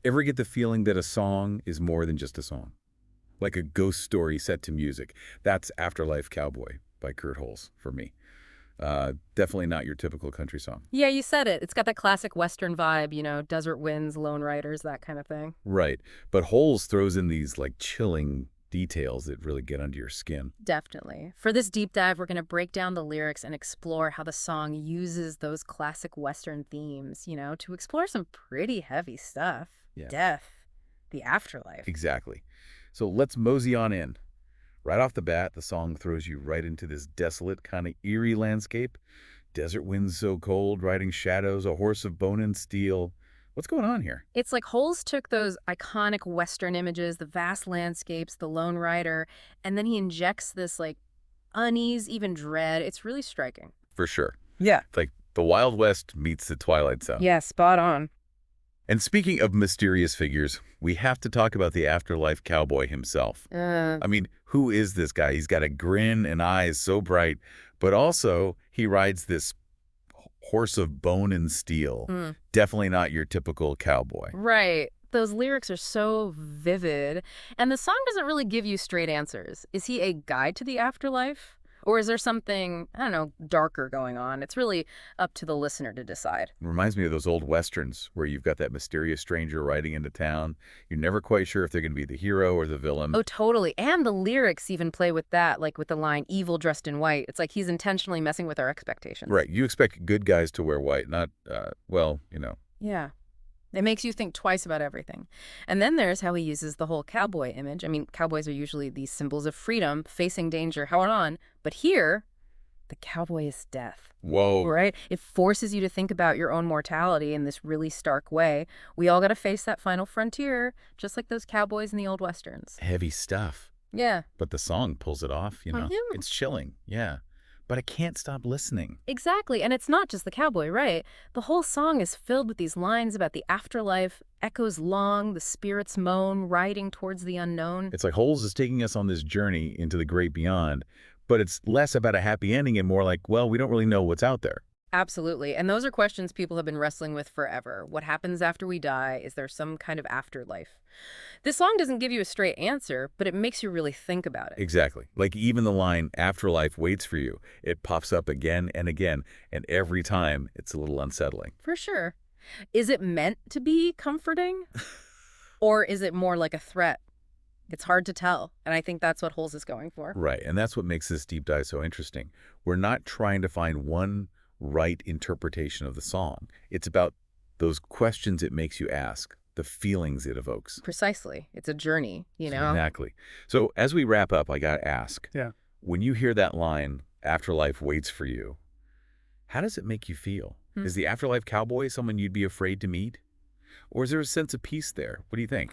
Ever get the feeling that a song is more than just a song? Like a ghost story set to music. That's Afterlife Cowboy by Kurt Holz for me. Definitely not your typical country song. Yeah, you said it. It's got that classic Western vibe, desert winds, lone riders, that kind of thing. Right. But Holz throws in these like chilling details that really get under your skin. Definitely. For this deep dive, we're going to break down the lyrics and explore how the song uses those classic Western themes, to explore some pretty heavy stuff. Yeah, Death, the afterlife. exactly. So let's mosey on in. Right off the bat, the song throws you right into this desolate, kind of eerie landscape. Desert winds so cold, riding shadows, a horse of bone and steel. What's going on here? It's like Holmes took those iconic Western images, the vast landscapes, the lone rider, and then he injects this like unease, even dread. It's really striking. For sure. Yeah. It's like the Wild West meets the Twilight Zone. Yeah, spot on. And speaking of mysterious figures, we have to talk about the Afterlife Cowboy himself. I mean, who is this guy? He's got a grin and eyes so bright, but also he rides this horse of bone and steel. Definitely not your typical cowboy. Right. Those lyrics are so vivid, and the song doesn't really give you straight answers. Is he a guide to the afterlife? Or is there something, I don't know, darker going on? It's really up to the listener to decide. It reminds me of those old westerns where you've got that mysterious stranger riding into town. You're never quite sure if they're going to be the hero or the villain. Oh, totally. And the lyrics even play with that, like with the line, evil dressed in white. It's like he's intentionally messing with our expectations. Right. You expect good guys to wear white, not, well. Yeah. It makes you think twice about everything. And then there's how he uses the whole cowboy image. I mean, cowboys are usually these symbols of freedom, facing danger, how on. But here, the cowboy is death. Whoa. Right? It forces you to think about your own mortality in this really stark way. We all got to face that final frontier, just like those cowboys in the old westerns. Heavy stuff. Yeah. But the song pulls it off, It's chilling, yeah. But I can't stop listening. Exactly. And it's not just the cowboy, right? The whole song is filled with these lines about the afterlife, echoes long, the spirits moan, riding towards the unknown. It's like Holes is taking us on this journey into the great beyond, but it's less about a happy ending and more like, well, we don't really know what's out there. Absolutely. And those are questions people have been wrestling with forever. What happens after we die? Is there some kind of afterlife? This song doesn't give you a straight answer, but it makes you really think about it. Exactly. Like even the line, afterlife waits for you, it pops up again and again, and every time it's a little unsettling. For sure. Is it meant to be comforting? Or is it more like a threat? It's hard to tell, and I think that's what Holes is going for. Right, and that's what makes this deep dive so interesting. We're not trying to find one right interpretation of the song. It's about those questions it makes you ask, the feelings it evokes. Precisely. It's a journey, Exactly. So as we wrap up, I got to ask, Yeah. when you hear that line, afterlife waits for you, how does it make you feel? Is the Afterlife Cowboy someone you'd be afraid to meet? Or is there a sense of peace there? What do you think?